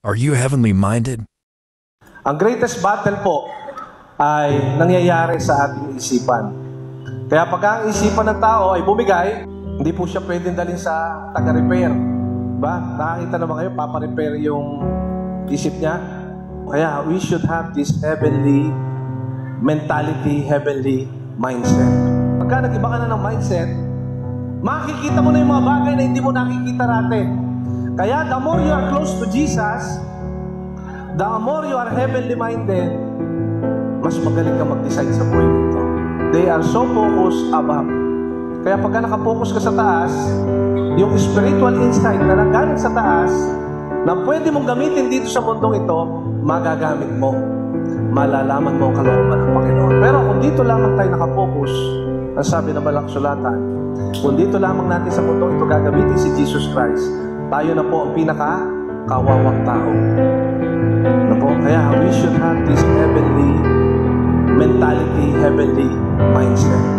Are you heavenly minded? Ang greatest battle po ay nangyayari sa ating isipan. Kaya pag ang isipan ng tao ay bumigay, hindi po siya pwedeng dalhin sa taga-repair. Ba? Nakakita naman kayo, papa-repair yung isip niya. Kaya we should have this heavenly mentality, heavenly mindset. Pagka nag-iba ka na ng mindset, makikita mo na yung mga bagay na hindi mo nakikita dati. Kaya the more you are close to Jesus, the more you are heavenly minded, mas magaling ka mag-decide sa buhay nito. They are so focused above. Kaya pagka nakapokus ka sa taas, yung spiritual insight na nanggaling sa taas, na pwede mong gamitin dito sa mundong ito, magagamit mo. Malalaman mo ang kalooban ng Panginoon. Pero kung dito lamang tayo nakapokus, ang sabi ng Malang Sulatan, kung dito lamang natin sa mundong ito gagamitin si Jesus Christ, tayo na po ang pinaka-kawawang tao. Na po, kaya we should have this heavenly mentality, heavenly mindset.